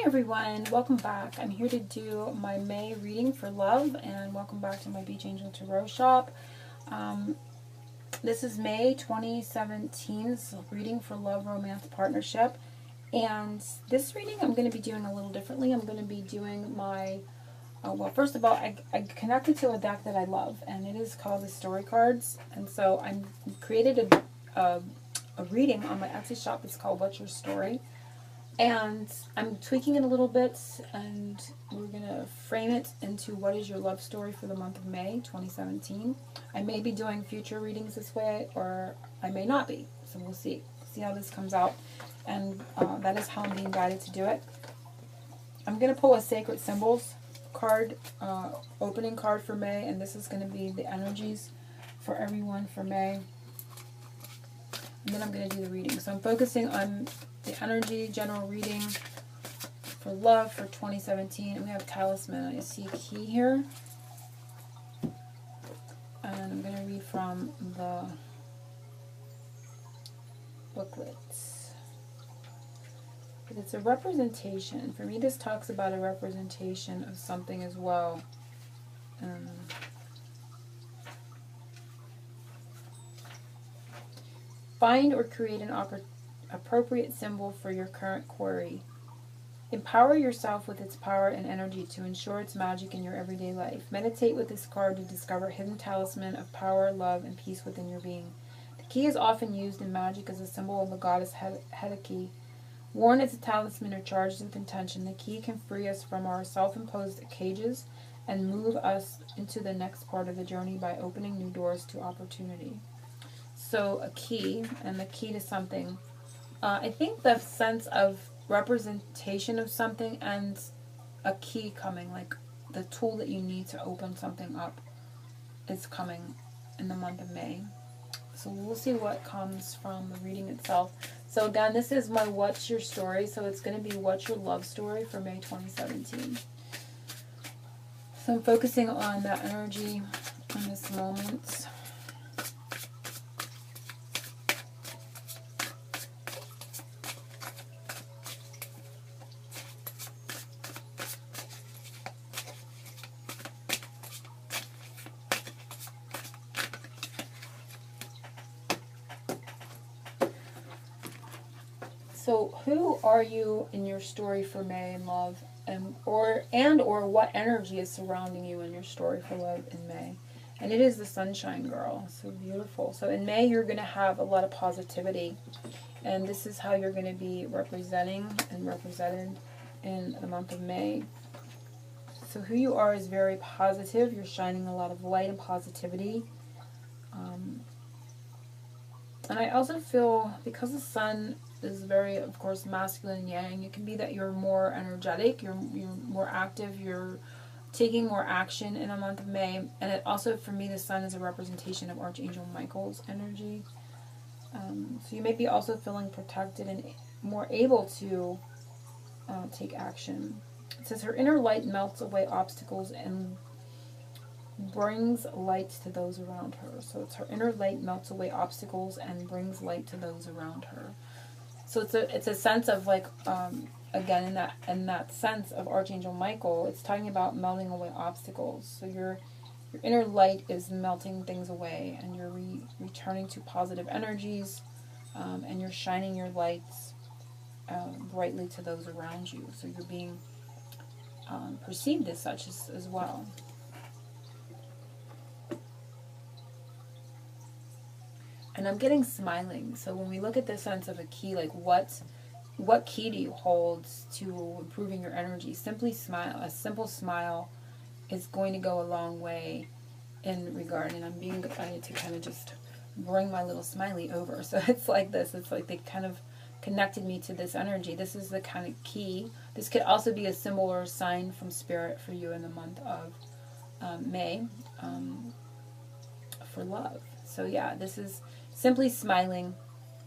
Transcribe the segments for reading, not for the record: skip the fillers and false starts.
everyone, welcome back. I'm here to do my May reading for love, and welcome back to my Beach Angel Tarot shop. This is May 2017's reading for love, romance, partnership, and this reading I'm going to be doing a little differently. I'm going to be doing my, well, first of all, I connected to a deck that I love, and it is called the Story Cards, and so I created a reading on my Etsy shop. It's called What's Your Story? And I'm tweaking it a little bit, and we're going to frame it into what is your love story for the month of May 2017. I may be doing future readings this way, or I may not be. So we'll see how this comes out. And that is how I'm being guided to do it. I'm going to pull a Sacred Symbols card, opening card for May, and this is going to be the energies for everyone for May. And then I'm going to do the reading. So I'm focusing on the energy, general reading for love for 2017. And we have Talisman. I see a key here. And I'm going to read from the booklets. But it's a representation. For me, this talks about a representation of something as well. Find or create an appropriate symbol for your current query. Empower yourself with its power and energy to ensure its magic in your everyday life. Meditate with this card to discover hidden talisman of power, love, and peace within your being. The key is often used in magic as a symbol of the goddess Hecate. Worn as a talisman or charged with intention, the key can free us from our self-imposed cages and move us into the next part of the journey by opening new doors to opportunity. So a key, and the key to something. I think the sense of representation of something and a key coming, like the tool that you need to open something up, is coming in the month of May. So we'll see what comes from the reading itself. So again, this is my What's Your Story? So it's going to be What's Your Love Story for May 2017. So I'm focusing on that energy in this moment. So who are you in your story for May in love, or what energy is surrounding you in your story for love in May? And it is the Sunshine Girl. So beautiful. So in May you're going to have a lot of positivity, and this is how you're going to be represented in the month of May. So who you are is very positive. You're shining a lot of light and positivity. And I also feel, because the sun is very, of course, masculine and yang, it can be that you're more energetic, you're more active, you're taking more action in the month of May. And it also, for me, the sun is a representation of Archangel Michael's energy. So you may be also feeling protected and more able to take action. It says her inner light melts away obstacles and brings light to those around her. So it's her inner light melts away obstacles and brings light to those around her. So it's a sense of, like, again, in that sense of Archangel Michael, it's talking about melting away obstacles. So your inner light is melting things away, and you're returning to positive energies, and you're shining your lights brightly to those around you. So you're being perceived as such as well. And I'm getting smiling. So when we look at the sense of a key, like what key do you hold to improving your energy? Simply smile. A simple smile is going to go a long way in regard. And I need to kind of just bring my little smiley over. So it's like this. It's like they kind of connected me to this energy. This is the kind of key. This could also be a symbol or a sign from Spirit for you in the month of May for love. So yeah, this is simply smiling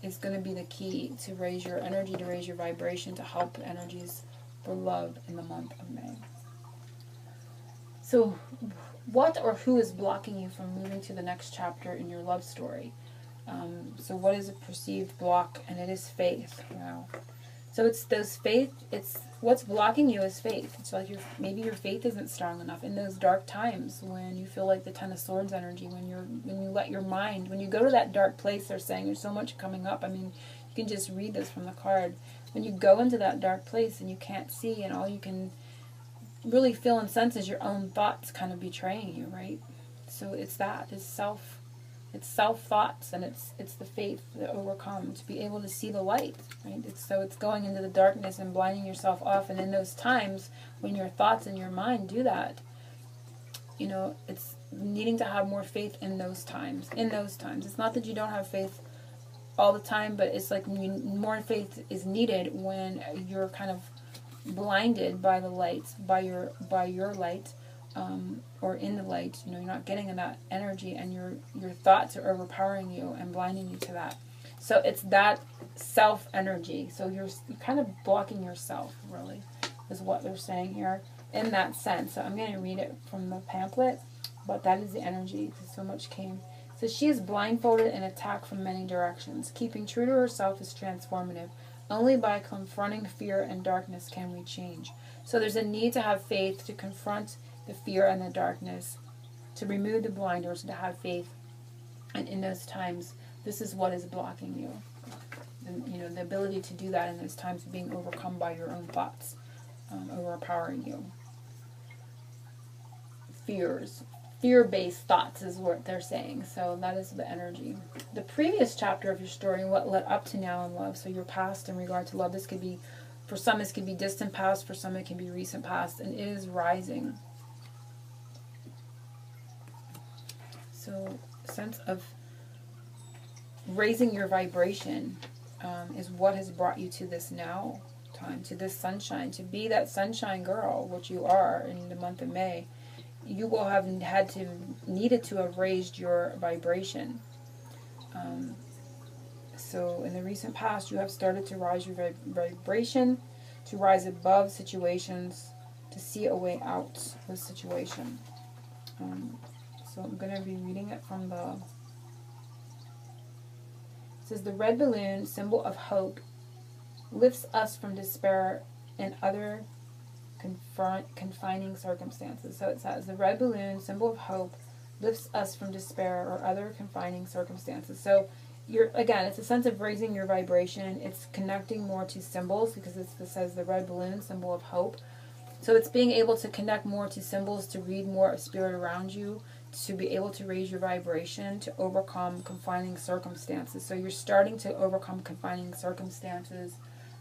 is going to be the key to raise your energy, to raise your vibration, to help energies for love in the month of May. So what or who is blocking you from moving to the next chapter in your love story? So what is a perceived block? And it is faith. Wow. So it's those faith, it's what's blocking you is faith. It's like maybe your faith isn't strong enough in those dark times when you feel like the Ten of Swords energy, when you let your mind, when you go to that dark place. They're saying there's so much coming up. I mean, you can just read this from the card. When you go into that dark place and you can't see, and all you can really feel and sense is your own thoughts kind of betraying you, right? So it's that, it's self thoughts, and it's the faith that overcome to be able to see the light, right? It's going into the darkness and blinding yourself off. And in those times when your thoughts and your mind do that, it's needing to have more faith in those times. It's not that you don't have faith all the time, but it's like more faith is needed when you're kind of blinded by the light, by your light, or in the light. You're not getting in that energy, and your thoughts are overpowering you and blinding you to that. So it's that self energy. So you're kind of blocking yourself, really, is what they're saying here in that sense. So I'm going to read it from the pamphlet, but that is the energy, because so much came. So she is blindfolded and attacked from many directions. Keeping true to herself is transformative. Only by confronting fear and darkness can we change. So there's a need to have faith to confront the fear and the darkness, to remove the blinders, to have faith. And in those times, this is what is blocking you. And, the ability to do that in those times of being overcome by your own thoughts, overpowering you. Fear-based thoughts is what they're saying. So that is the energy. The previous chapter of your story, what led up to now in love. So your past in regard to love. This could be, for some, this could be distant past. For some, it can be recent past. And it is rising. So sense of raising your vibration is what has brought you to this now time, to this sunshine, to be that sunshine girl, which you are in the month of May. You will have needed to have raised your vibration. So in the recent past, you have started to rise your vibration, to rise above situations, to see a way out of the situation. So I'm going to be reading it from it says, the red balloon, symbol of hope, lifts us from despair and other confining circumstances. So it says, the red balloon, symbol of hope, lifts us from despair or other confining circumstances. So it's a sense of raising your vibration. It's connecting more to symbols, because it says the red balloon, symbol of hope. So it's being able to connect more to symbols, to read more of spirit around you, to be able to raise your vibration, to overcome confining circumstances. So you're starting to overcome confining circumstances.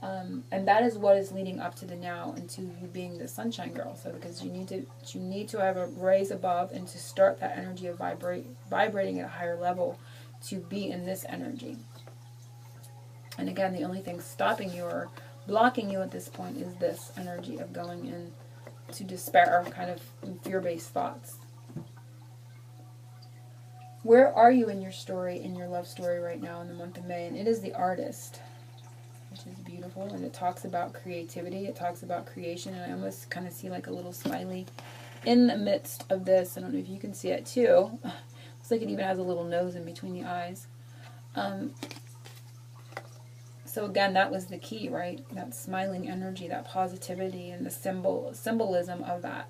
And that is what is leading up to the now, and to you being the sunshine girl. So because you need to have a raise above, and to start that energy of vibrating at a higher level, to be in this energy. And again, the only thing stopping you or blocking you at this point is this energy of going in to despair, kind of fear-based thoughts. Where are you in your story, in your love story right now in the month of May? And it is the Artist, which is beautiful, and it talks about creativity, it talks about creation, and I almost kind of see like a little smiley in the midst of this. I don't know if you can see it too. Looks like it even has a little nose in between the eyes. So again, that was the key, right? That smiling energy, that positivity, and the symbolism of that.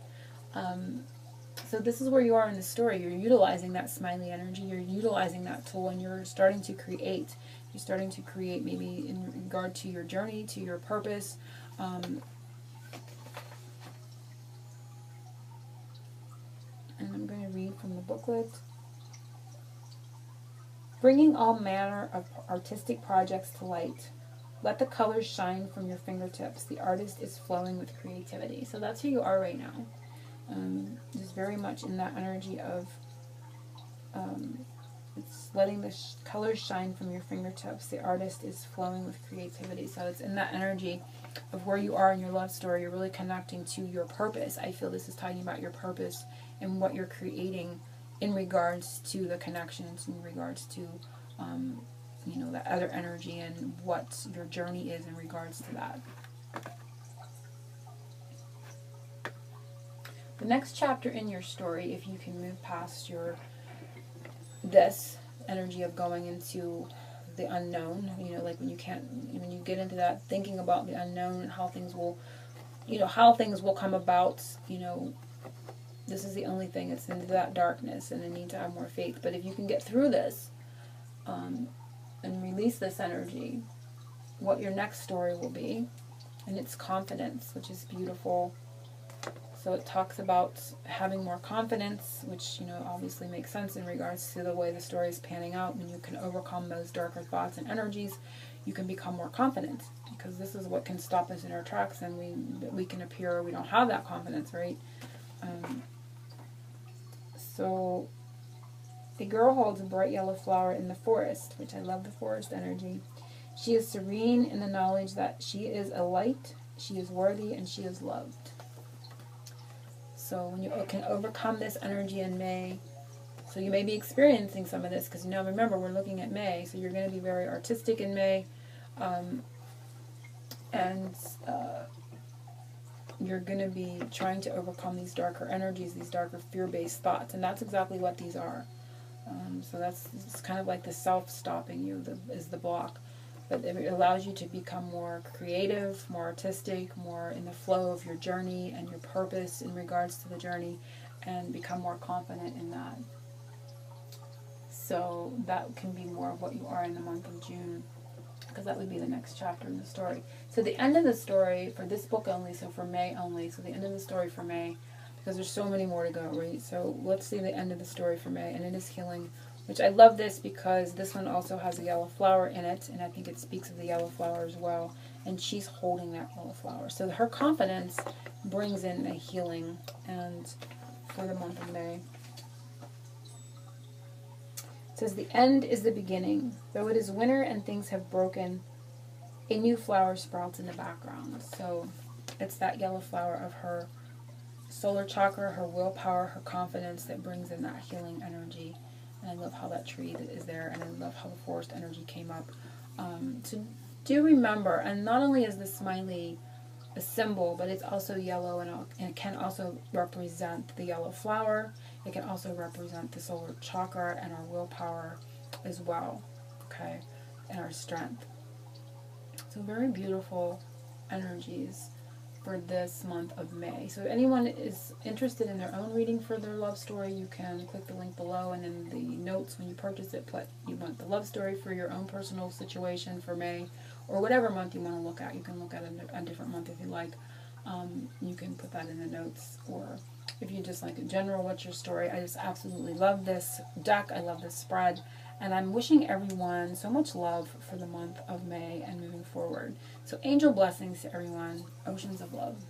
So this is where you are in the story. You're utilizing that smiley energy, you're utilizing that tool, and you're starting to create. You're starting to create maybe in regard to your journey, to your purpose. And I'm going to read from the booklet. Bringing all manner of artistic projects to light. Let the colors shine from your fingertips. The artist is flowing with creativity. So that's who you are right now. Just very much in that energy of it's letting the colors shine from your fingertips. The artist is flowing with creativity. So it's in that energy of where you are in your love story. You're really connecting to your purpose. I feel this is talking about your purpose and what you're creating in regards to the connections, in regards to, that other energy, and what your journey is in regards to that. The next chapter in your story, if you can move past this energy of going into the unknown, you know, like when you get into that thinking about the unknown and how things will, you know, how things will come about, you know, this is the only thing. It's into that darkness, and I need to have more faith. But if you can get through this, and release this energy, what your next story will be, and it's confidence, which is beautiful. So it talks about having more confidence, which, you know, obviously makes sense in regards to the way the story is panning out. When you can overcome those darker thoughts and energies, you can become more confident, because this is what can stop us in our tracks, and we can appear we don't have that confidence, right? So a girl holds a bright yellow flower in the forest, which I love the forest energy. She is serene in the knowledge that she is a light, she is worthy, and she is loved. So when you can overcome this energy in May, so you may be experiencing some of this, because now remember, we're looking at May, so you're going to be very artistic in May, and you're going to be trying to overcome these darker energies, these darker fear-based thoughts, and that's exactly what these are. So it's kind of like the self-stopping you is the block. But it allows you to become more creative, more artistic, more in the flow of your journey and your purpose in regards to the journey, and become more confident in that. So that can be more of what you are in the month of June, because that would be the next chapter in the story. So the end of the story for this book only, so for May only, so the end of the story for May, because there's so many more to go, right? So let's see the end of the story for May, and it is healing, which I love this because this one also has a yellow flower in it, and I think it speaks of the yellow flower as well, and she's holding that yellow flower. So her confidence brings in a healing, and for the month of May. It says, the end is the beginning. Though it is winter and things have broken, a new flower sprouts in the background. So it's that yellow flower of her solar chakra, her willpower, her confidence that brings in that healing energy. And I love how that tree is there, and I love how the forest energy came up. So do remember, and not only is the smiley a symbol, but it's also yellow, and it can also represent the yellow flower. It can also represent the solar chakra and our willpower as well, okay, and our strength. So very beautiful energies for this month of May. So if anyone is interested in their own reading for their love story, you can click the link below, and in the notes when you purchase it, put you want the love story for your own personal situation for May, or whatever month you want to look at. You can look at a different month if you like. You can put that in the notes, or if you just like in general, what's your story? I just absolutely love this deck. I love this spread. And I'm wishing everyone so much love for the month of May and moving forward. So angel blessings to everyone. Oceans of love.